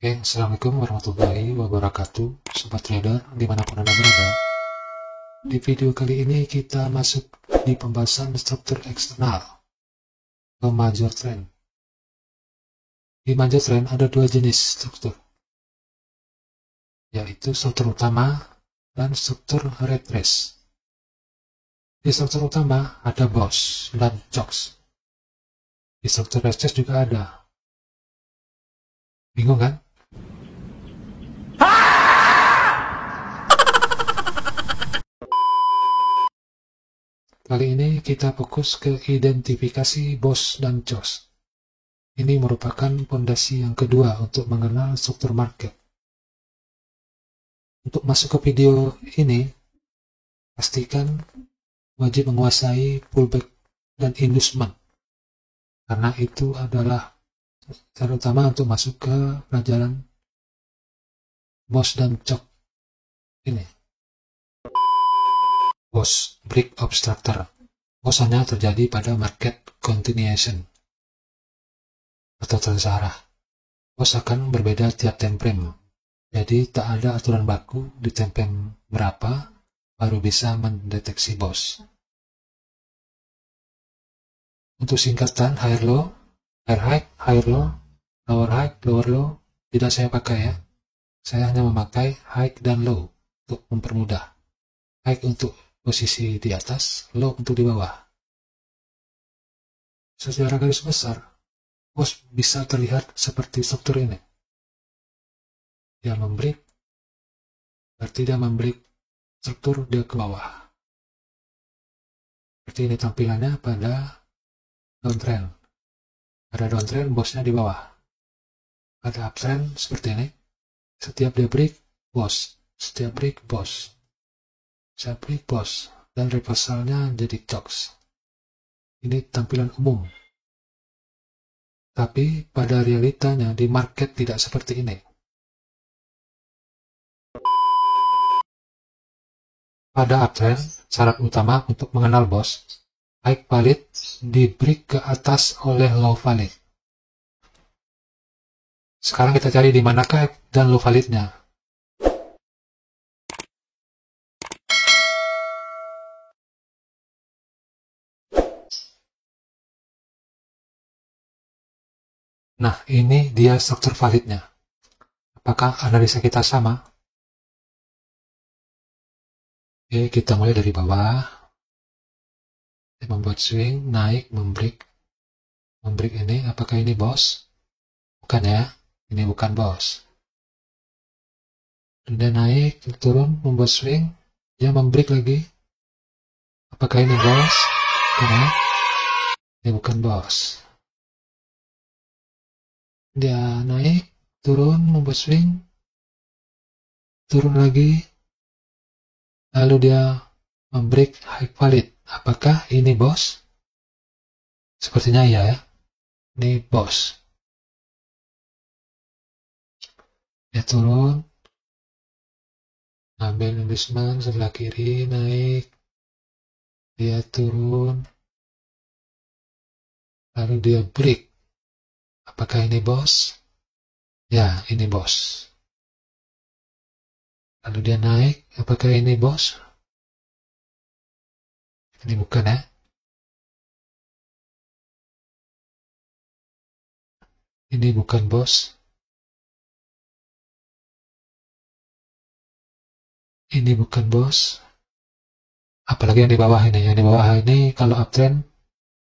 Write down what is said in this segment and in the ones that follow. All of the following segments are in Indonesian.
Assalamualaikum warahmatullahi wabarakatuh, Sobat Trader dimanapun Anda berada. Di video kali ini kita masuk di pembahasan struktur eksternal ke major trend. Di major trend ada dua jenis struktur, yaitu struktur utama dan struktur retrace. Di struktur utama ada BOS dan CHOCS. Di struktur retrace juga ada. Bingung kan? Kali ini kita fokus ke identifikasi BOS dan CHOCS. Ini merupakan fondasi yang kedua untuk mengenal struktur market. Untuk masuk ke video ini, pastikan wajib menguasai pullback dan inducement, karena itu adalah cara utama untuk masuk ke pelajaran BOS dan CHOCS ini. BOS, break obstructor. BOS hanya terjadi pada market continuation atau terserah. BOS akan berbeda tiap time frame. Jadi tak ada aturan baku di time frame berapa baru bisa mendeteksi BOS. Untuk singkatan higher low, higher high, higher low, lower high, lower low tidak saya pakai ya. Saya hanya memakai high dan low untuk mempermudah. High untuk posisi di atas, low untuk di bawah. Secara garis besar, BOS bisa terlihat seperti struktur ini. Dia membreak, berarti dia membreak struktur dia ke bawah. Seperti ini tampilannya pada downtrend. Pada downtrend, BOS-nya di bawah. Pada uptrend seperti ini, setiap dia break, BOS. Setiap break, BOS. Setiap break, BOS. Dan reversalnya jadi CHOCS. Ini tampilan umum. Tapi pada realitanya di market tidak seperti ini. Pada uptrend, syarat utama untuk mengenal BOS, high valid di break ke atas oleh low valid. Sekarang kita cari di manakah dan low validnya. Nah, ini dia struktur validnya. Apakah analisa kita sama? Oke, kita mulai dari bawah. Kita membuat swing, naik, membreak. Membreak ini, apakah ini BOS? Bukan ya, ini bukan BOS. Dia naik, turun, membuat swing, dia membreak lagi. Apakah ini BOS? Bukan ya, ini bukan BOS. Dia naik, turun, membuat swing, turun lagi, lalu dia membreak high valid. Apakah ini BOS? Sepertinya iya ya, ini BOS. Dia turun, ambil inducement sebelah kiri, naik, dia turun, lalu dia break. Apakah ini BOS? Ya, ini BOS. Lalu dia naik, apakah ini BOS? Ini bukan ya. Ini bukan BOS. Ini bukan BOS. Apalagi yang di bawah ini. Yang di bawah ini kalau uptrend,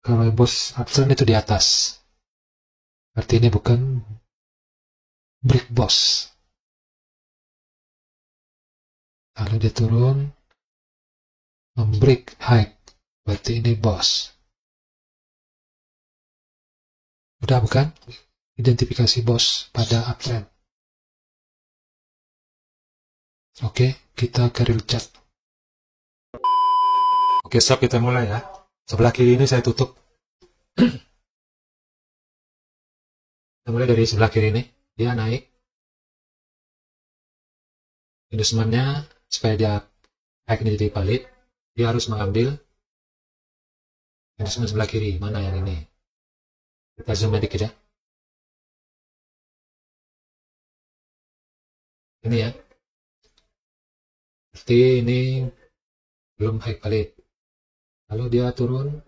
kalau BOS uptrend itu di atas. Berarti ini bukan break BOS. Lalu dia turun, membreak high. Berarti ini BOS. Udah bukan? Identifikasi BOS pada uptrend. Oke, kita ke real chart. Oke, sob, kita mulai ya. Sebelah kiri ini saya tutup. Kita mulai dari sebelah kiri ini. Dia naik. Inducement-nya supaya dia naik ini jadi valid, dia harus mengambil inducement sebelah kiri. Mana yang ini? Kita zoom dikit ya. Ini ya. Berarti ini belum high valid. Lalu dia turun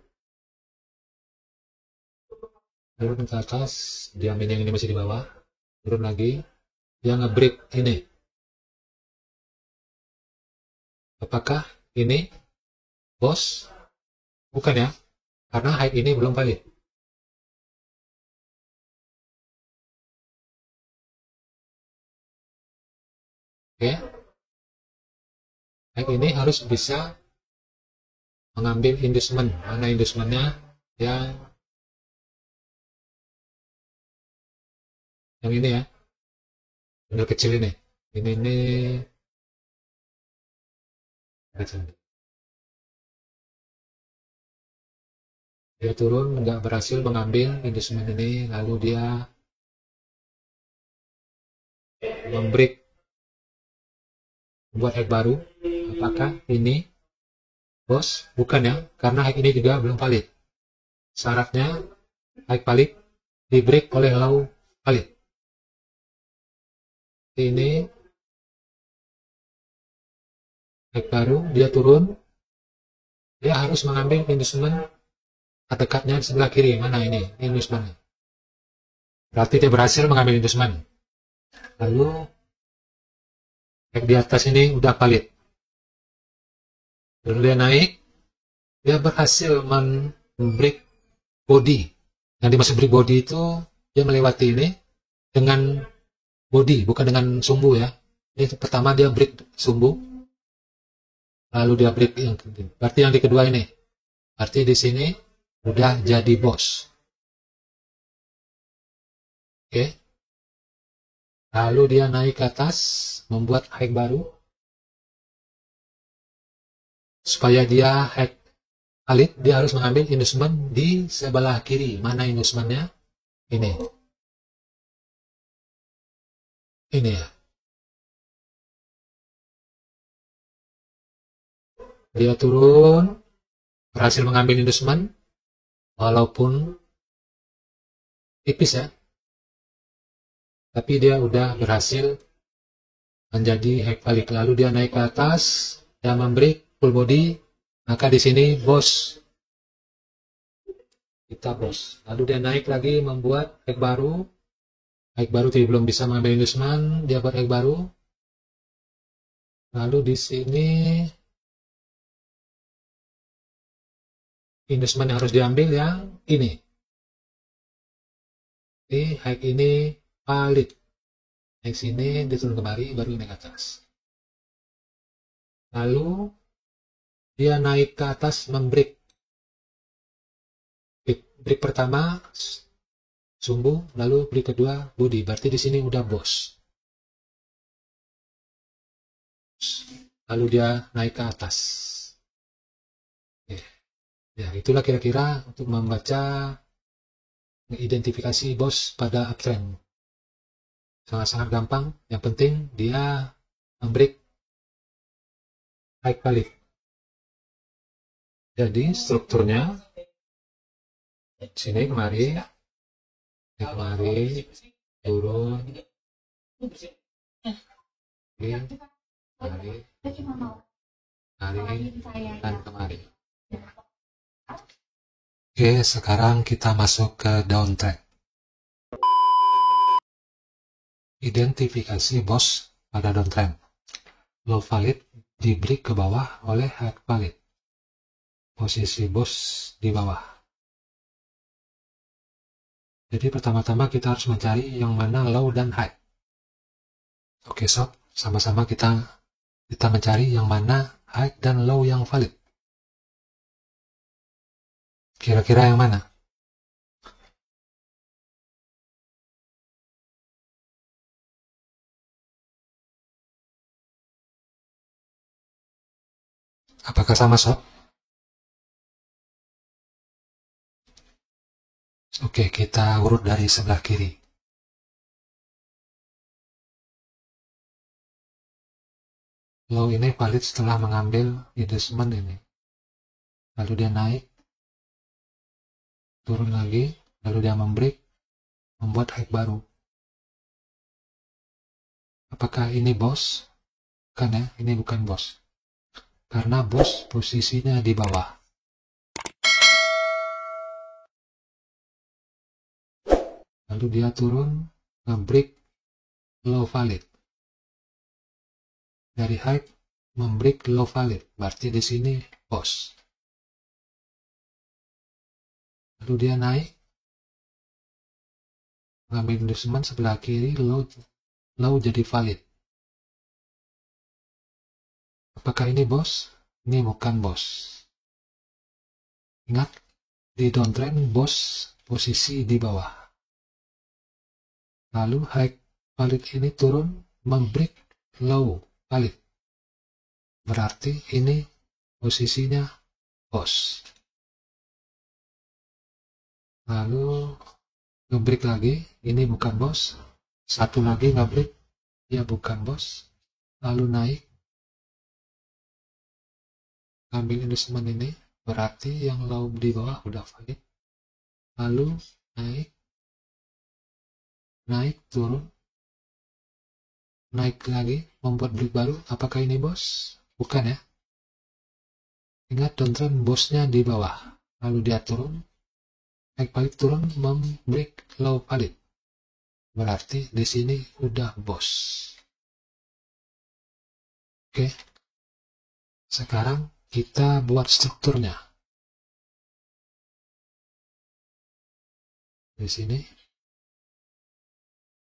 ke atas, dia main yang ini masih di bawah, turun lagi, dia nge-break ini. Apakah ini bos? Bukan ya, karena high ini belum valid. Oke, high ini harus bisa mengambil inducement. Mana inducementnya? Yang ini ya, benda kecil ini. Ini kecil. Dia turun, nggak berhasil mengambil inducement ini, lalu dia membreak, membuat hack baru. Apakah ini bos? Bukan ya, karena hack ini juga belum valid. Syaratnya hack valid di break oleh low valid. Ini hack baru, dia turun, dia harus mengambil inducement terdekatnya di sebelah kiri. Mana ini inducement? Berarti dia berhasil mengambil inducement. Lalu hack di atas ini udah valid. Lalu dia naik, dia berhasil membreak body. Yang dimaksud break body itu dia melewati ini dengan body, bukan dengan sumbu ya. Ini pertama dia break sumbu, lalu dia break yang kedua. Berarti yang di kedua ini. Berarti di sini udah jadi bos. Oke. Lalu dia naik ke atas, membuat hack baru. Supaya dia hack valid, dia harus mengambil inducement di sebelah kiri. Mana inducementnya? Ini. Ini ya. Dia turun, berhasil mengambil inducement, walaupun tipis ya. Tapi dia udah berhasil menjadi hack valid. Lalu dia naik ke atas, dia membreak full body, maka di sini bos. Kita bos. Lalu dia naik lagi membuat hack baru. Hack baru tidak belum bisa mengambil inducement, dia buat hack baru. Lalu di sini inducement yang harus diambil yang ini. Ini hack ini valid. Naik sini, dia turun kemari, baru naik ke atas. Lalu dia naik ke atas membreak. Break pertama sumbu, lalu break kedua body. Berarti di sini udah bos. Lalu dia naik ke atas. Ya, itulah kira-kira untuk membaca mengidentifikasi bos pada uptrend. Sangat-sangat gampang. Yang penting dia membreak high valid. Jadi strukturnya sini kemari, turun, kemari, dan kemari. Oke, sekarang kita masuk ke downtrend. Identifikasi bos pada downtrend. Low valid di break ke bawah oleh high valid. Posisi bos di bawah. Jadi pertama-tama kita harus mencari yang mana low dan high. Oke sob, sama-sama kita mencari yang mana high dan low yang valid. Kira-kira yang mana? Apakah sama sob? Oke, kita urut dari sebelah kiri. Low ini valid setelah mengambil inducement ini. Lalu dia naik, turun lagi, lalu dia membreak, membuat high baru. Apakah ini bos? Bukan ya, ini bukan bos. Karena bos posisinya di bawah. Lalu dia turun, nge-break low valid. Dari high, membreak low valid. Berarti di sini bos. Lalu dia naik, ngambil inducement sebelah kiri, low jadi valid. Apakah ini bos? Ini bukan bos. Ingat, di downtrend bos posisi di bawah. Lalu high valid ini turun, membreak low valid. Berarti ini posisinya bos. Lalu ngebreak lagi, ini bukan bos. Satu lagi ngebreak, ya bukan bos. Lalu naik, ambil inducement ini, berarti yang low di bawah udah valid. Lalu naik, turun, naik lagi, membuat break baru. Apakah ini bos? Bukan ya. Ingat downtrend bosnya di bawah. Lalu dia turun, naik balik turun, membreak low valid. Berarti di sini udah bos. Oke. Sekarang kita buat strukturnya. Di sini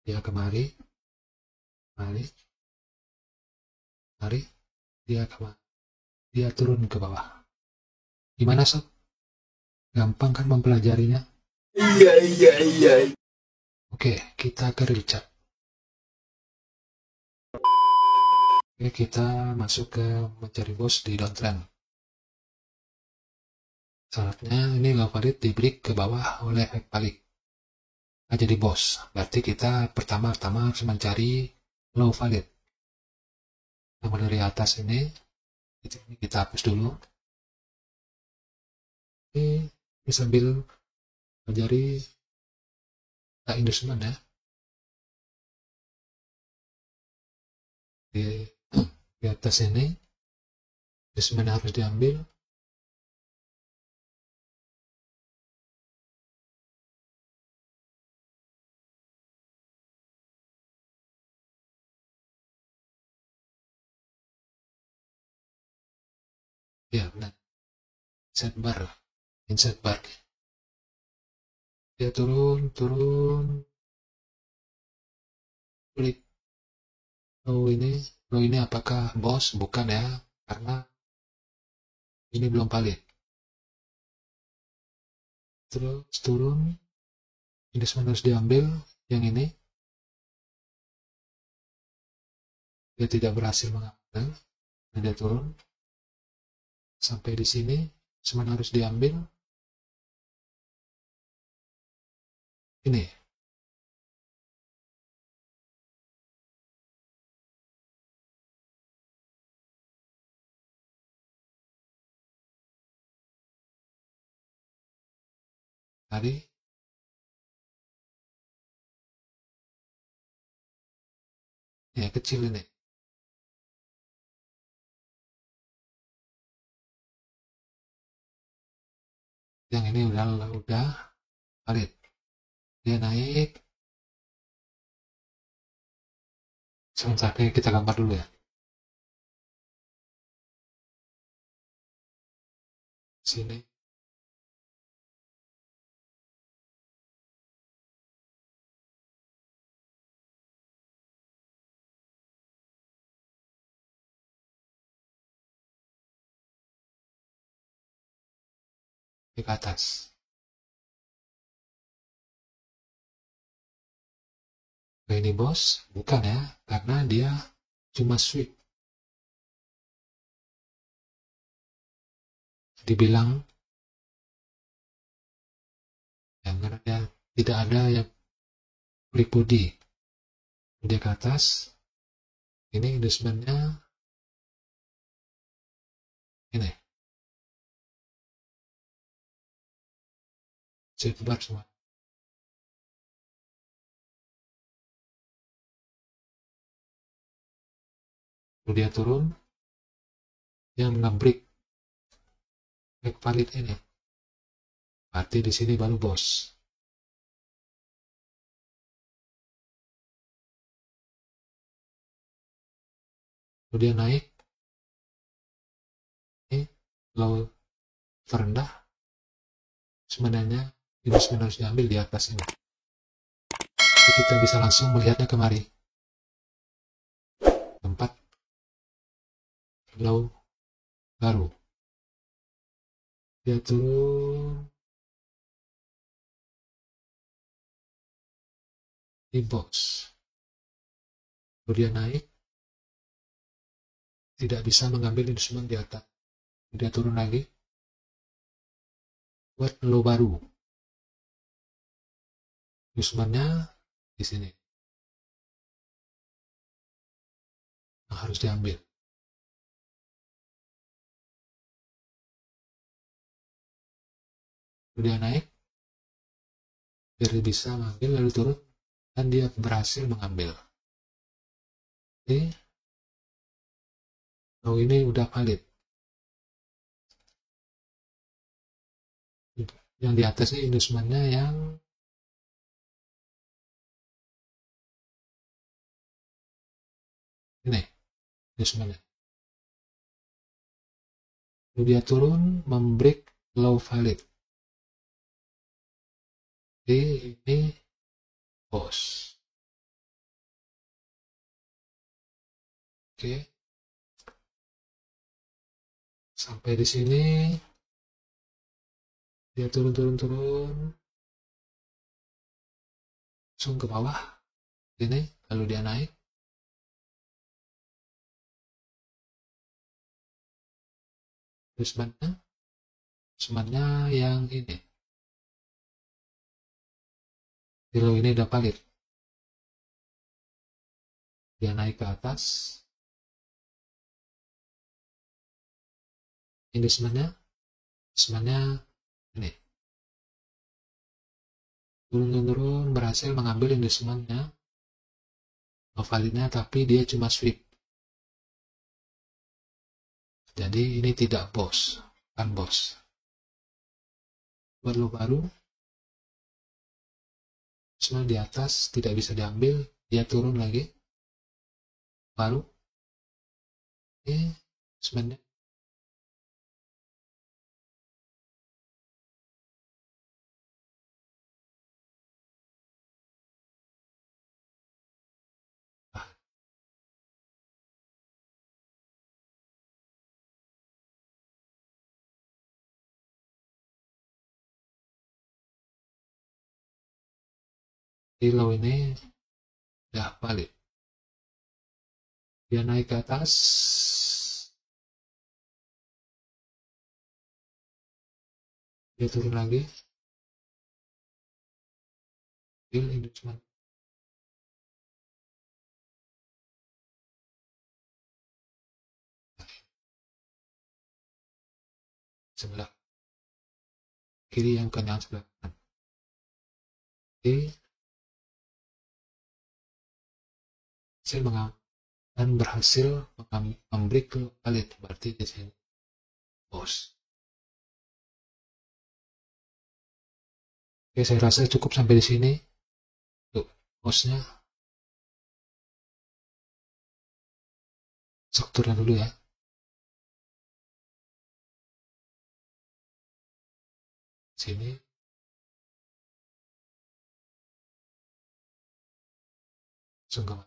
dia kemari, dia kemari, dia turun ke bawah. Gimana sob? Gampang kan mempelajarinya? Iya. Oke, kita ke real chart. Oke, kita masuk ke mencari bos di downtrend. Syaratnya ini low valid di break ke bawah oleh high valid. Nah, jadi bos. Berarti kita pertama-tama harus mencari low valid. Nah, dari atas ini kita hapus dulu. Ini sambil mencari inducement ya. Di atas ini inducement harus diambil. Ya benar. Insert bar. Dia turun, klik. Low ini apakah bos? Bukan ya, karena ini belum valid. Terus turun, ini harus diambil, yang ini. Dia tidak berhasil mengambil, dan dia turun. Sampai di sini, semuanya harus diambil. Ini. Tadi. Ya, kecil ini. Yang ini udah valid. Dia naik. Sebentar, kita gambar dulu ya. Sini. Ke atas. Nah, ini bos, bukan ya, karena dia cuma sweep. Dibilang yang karena dia tidak ada yang break body. Dia ke atas. Ini inducementnya ini. Sweep bar semua. Lalu dia turun, yang nge-break break valid ini. Berarti di sini baru bos. Lalu dia naik, ini low terendah, sebenarnya ini harus diambil di atas ini. Jadi kita bisa langsung melihatnya kemari. Tempat low baru. Dia turun di box. Lalu dia naik, tidak bisa mengambil instrumen di atas. Dia turun lagi, buat low baru. Instrumennya di sini. Yang harus diambil. Lalu dia naik, biar bisa mengambil, lalu turun, dan dia berhasil mengambil. Oke. Lalu ini udah valid. Yang di atas ini instrumennya yang ini instrumennya. Lalu dia turun, membreak low valid. Jadi ini bos. Oke. Sampai di sini dia turun, langsung ke bawah ini, lalu dia naik, semannya yang ini, kalau ini udah valid, dia naik ke atas, ini semannya ini, turun, berhasil mengambil indusementnya, validnya, tapi dia cuma sweep. Jadi ini tidak bos, bukan bos. Buat lo baru, semua di atas tidak bisa diambil, dia turun lagi, baru, ini sebenarnya. Di low ini udah valid. Dia naik ke atas, dia turun lagi, deal inducement. Sebelah kiri yang kenyang sebelah kanan. Oke, dan berhasil membreak valid, berarti di sini bos. Oke, saya rasa cukup sampai di sini. Tuh, bosnya. Strukturnya dulu ya. Sini. Sungguh.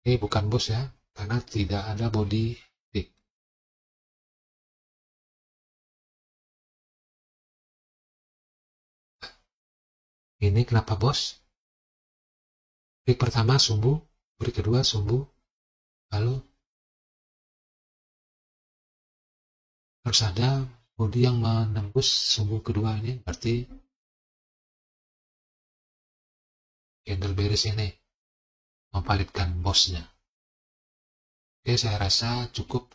Ini bukan bos ya, karena tidak ada body tick. Ini kenapa bos? Break pertama sumbu, break kedua sumbu, lalu harus ada body yang menembus sumbu kedua ini, berarti candle bearish ini memvalidkan bosnya. Oke, saya rasa cukup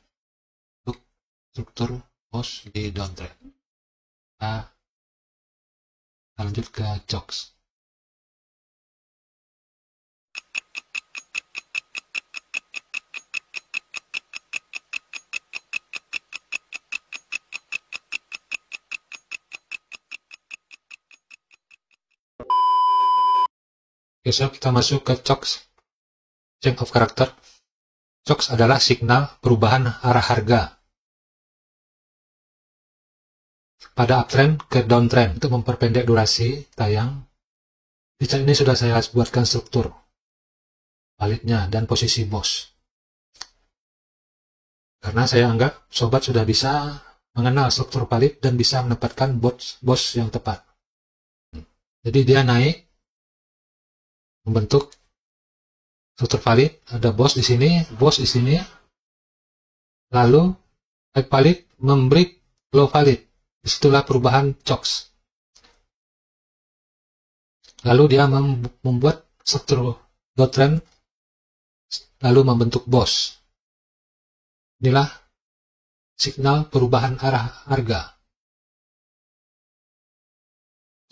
untuk struktur bos di downtrend. Kita lanjut ke CHOX. Oke, so kita masuk ke CHOX, change of character. CHOX adalah signal perubahan arah harga pada uptrend ke downtrend. Untuk memperpendek durasi tayang, di chart ini sudah saya buatkan struktur validnya dan posisi bos, karena saya anggap sobat sudah bisa mengenal struktur valid dan bisa menempatkan bos yang tepat. Jadi dia naik membentuk struktur valid, ada bos di sini, bos di sini, lalu high valid membreak low valid. Disitulah perubahan CHOX. Lalu dia membuat struktur downtrend, lalu membentuk bos. Inilah signal perubahan arah harga.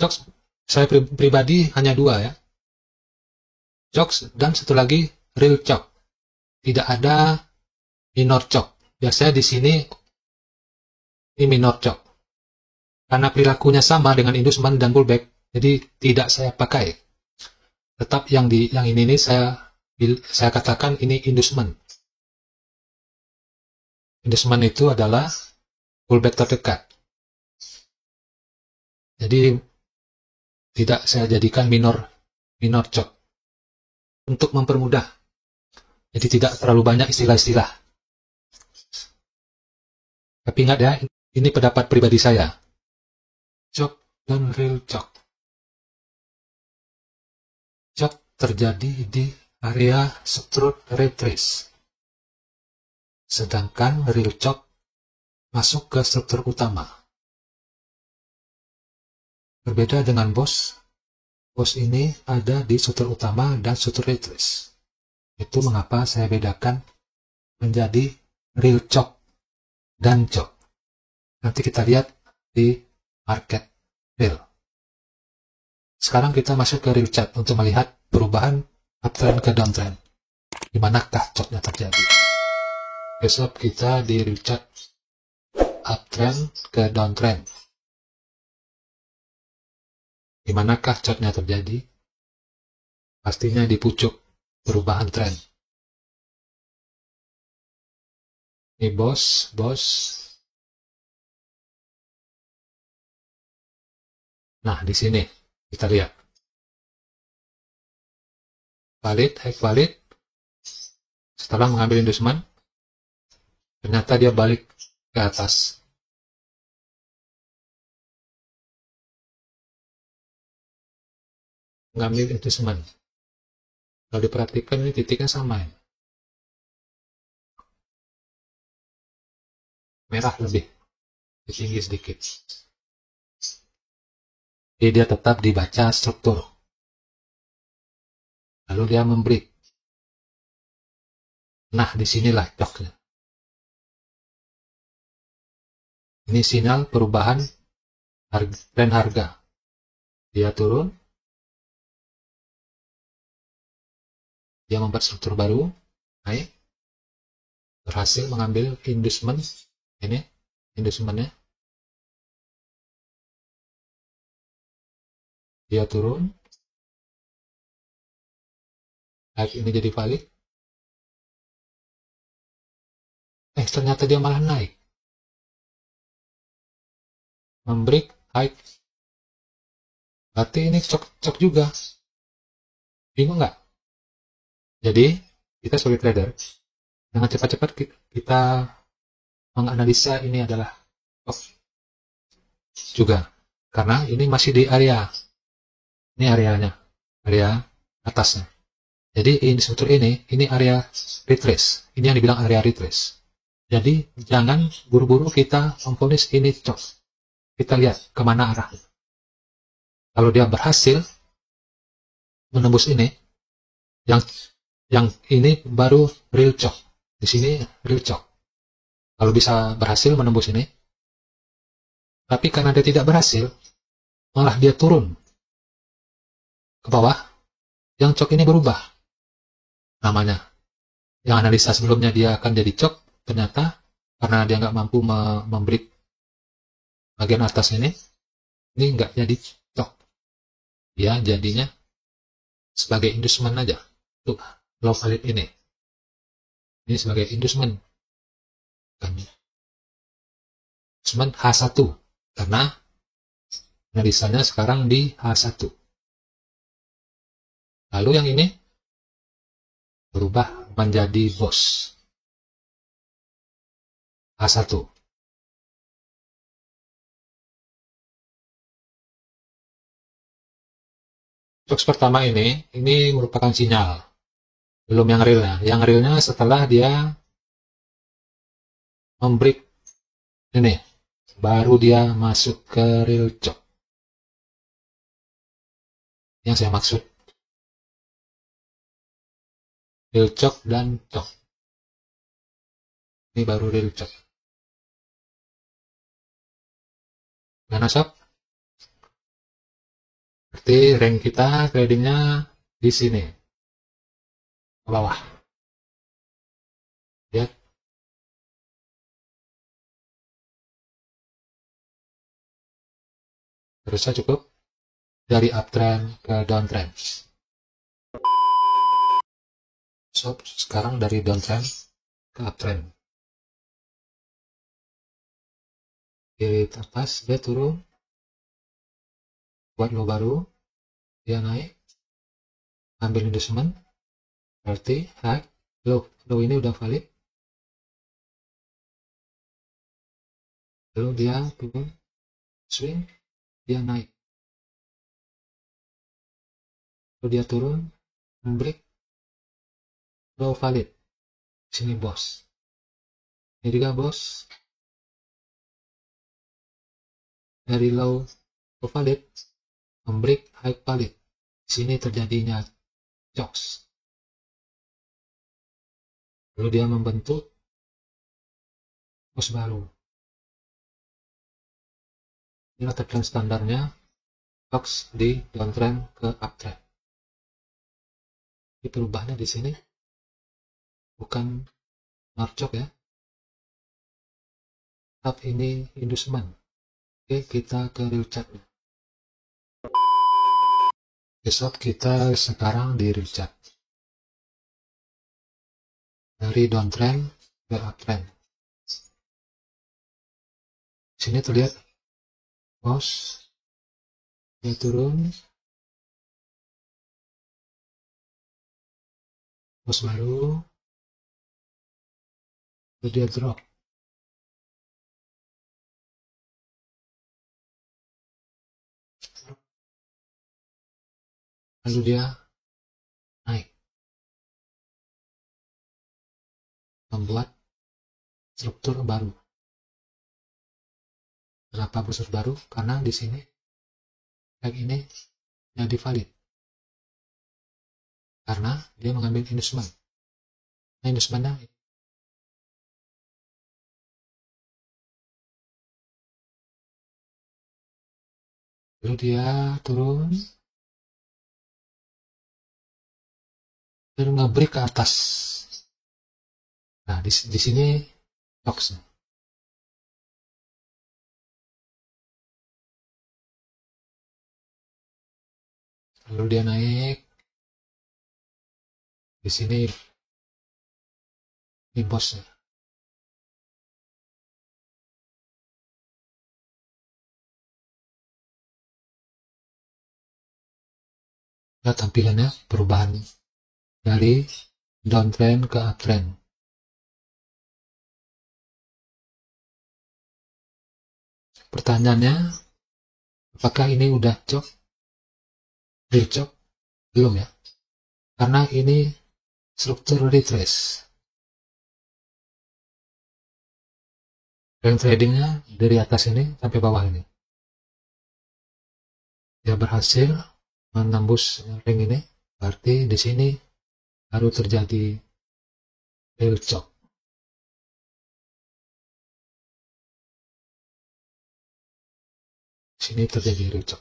CHOX saya pribadi hanya dua ya, CHOX dan satu lagi real CHOX. Tidak ada minor CHOX. Biasanya di sini ini minor CHOX. Karena perilakunya sama dengan inducement dan pullback, jadi tidak saya pakai. Tetap yang ini saya katakan ini inducement. Inducement itu adalah pullback terdekat. Jadi tidak saya jadikan minor CHOX untuk mempermudah. Jadi tidak terlalu banyak istilah-istilah. Tapi ingat ya, ini pendapat pribadi saya. CHOX dan real CHOX. CHOX terjadi di area struktur retrace, sedangkan real CHOX masuk ke struktur utama. Berbeda dengan bos ini ada di struktur utama dan struktur retrace. Itu mengapa saya bedakan menjadi real CHOX dan CHOX. Nanti kita lihat di market real. Sekarang kita masuk ke real chart untuk melihat perubahan uptrend ke downtrend. Di manakah CHOX-nya terjadi? Besok kita di real chart uptrend ke downtrend. Di manakah CHOX-nya terjadi? Pastinya di pucuk perubahan tren. Ini bos. Nah, di sini kita lihat. Valid, high valid. Setelah mengambil inducement, ternyata dia balik ke atas. Mengambil inducement. Kalau diperhatikan ini titiknya sama ya. Merah lebih tinggi sedikit. Jadi dia tetap dibaca struktur. Lalu dia membreak. Nah, disinilah CHOX-nya. Ini sinyal perubahan tren harga. Dia turun. Dia membuat struktur baru. Naik. Berhasil mengambil inducement. Ini inducementnya. Dia turun. Naik ini jadi valid. Ternyata dia malah naik. Membreak high. Berarti ini CHOX juga. Bingung nggak? Jadi, kita sebagai trader, dengan cepat-cepat kita menganalisa ini adalah CHOX juga. Karena ini masih di area. Ini areanya. Area atasnya. Jadi, ini struktur ini area retrace. Ini yang dibilang area retrace. Jadi jangan buru-buru kita memvonis ini cok. Kita lihat kemana arahnya. Kalau dia berhasil menembus ini, yang ini baru real cok. Di sini real cok. Kalau bisa berhasil menembus ini, tapi karena dia tidak berhasil, malah dia turun ke bawah, yang cok ini berubah namanya. Yang analisa sebelumnya dia akan jadi cok, ternyata karena dia nggak mampu memberi bagian atas ini nggak jadi cok. Dia jadinya sebagai inducement aja. Tuh, low valid ini. Ini sebagai inducement. Inducement H1. Karena analisanya sekarang di H1. Lalu yang ini berubah menjadi BOS. H1. Box pertama ini merupakan sinyal. Belum yang realnya. Yang realnya setelah dia membreak ini, baru dia masuk ke real chok. Yang saya maksud. Real chok dan chok. Ini baru real chok. Mana sob? Berarti rank kita tradingnya di sini. Ke bawah. Lihat. Terusnya cukup dari uptrend ke downtrend. Sob, sekarang dari downtrend ke uptrend. Di atas dia turun. Buat low baru, dia naik, ambil inducement, berarti high, low ini udah valid, lalu dia turun, swing, dia naik, lalu dia turun, break, low valid, sini bos, ini juga bos, dari low valid, membreak high valid, sini terjadinya jokes. Lalu dia membentuk bos baru. Inilah trend standarnya jokes di downtrend ke uptrend. Ini perubahannya di sini bukan marcok ya, tapi ini inducement. Oke, kita ke real chart. Besok kita sekarang di real chart. Dari downtrend ke uptrend. Sini terlihat bos dia turun, bos baru, lalu dia drop. Lalu dia naik, membuat struktur baru. Kenapa struktur baru? Karena di sini yang ini jadi valid. Karena dia mengambil inducement. Nah, inducementnya lalu dia turun dan nge-break ke atas. Nah, di sini boxnya. Lalu dia naik. Di sini ini bosnya. Nah, tampilannya perubahan dari downtrend ke uptrend. Pertanyaannya, apakah ini udah cok? Real cok? Belum ya. Karena ini struktur retrace. Range tradingnya dari atas ini sampai bawah ini. Dia berhasil menembus ring ini, berarti di sini baru terjadi real chop. Sini terjadi real chop.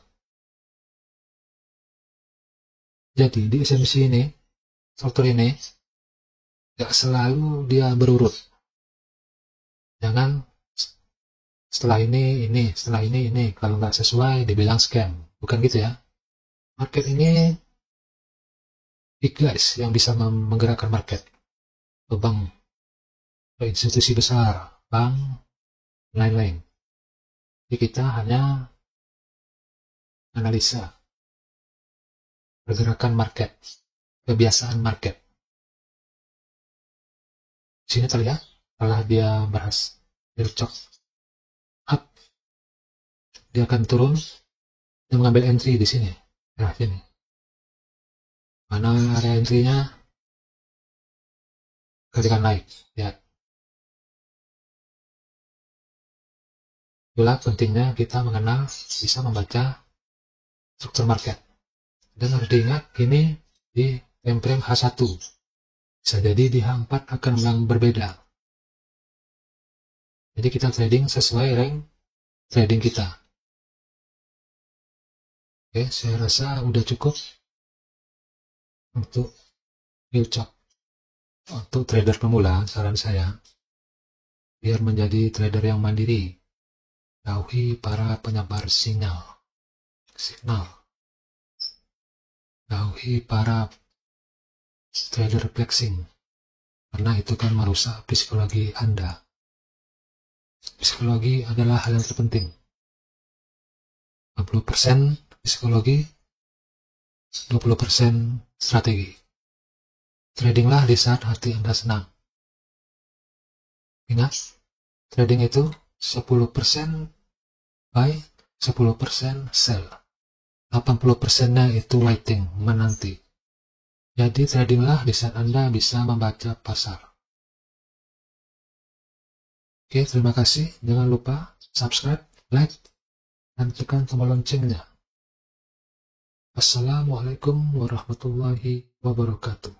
Jadi di SMC ini, struktur ini, gak selalu dia berurut. Jangan setelah ini, setelah ini. Kalau nggak sesuai, dibilang scam. Bukan gitu ya. Market ini big guys yang bisa menggerakkan market. Bank, institusi besar, bank, lain-lain. Jadi kita hanya analisa pergerakan market, kebiasaan market. Sini terlihat, setelah dia berhasil bercok up, dia akan turun dan mengambil entry di sini. Nah, sini. Mana area entry-nya? Ketika naik, lihat. Itulah pentingnya kita mengenal, bisa membaca struktur market. Dan harus diingat, ini di time frame H1. Bisa jadi di H4 akan berbeda. Jadi kita trading sesuai rank trading kita. Oke, saya rasa udah cukup untuk real chop. Untuk trader pemula, saran saya, biar menjadi trader yang mandiri, jauhi para penyebar signal. Jauhi para trader flexing, karena itu kan merusak psikologi Anda. Psikologi adalah hal yang terpenting. 20% psikologi, 20% strategi. Tradinglah di saat hati Anda senang. Ingat, trading itu 10% buy, 10% sell. 80%-nya itu waiting, menanti. Jadi tradinglah di saat Anda bisa membaca pasar. Oke, terima kasih. Jangan lupa subscribe, like, dan tekan tombol loncengnya. Assalamualaikum warahmatullahi wabarakatuh.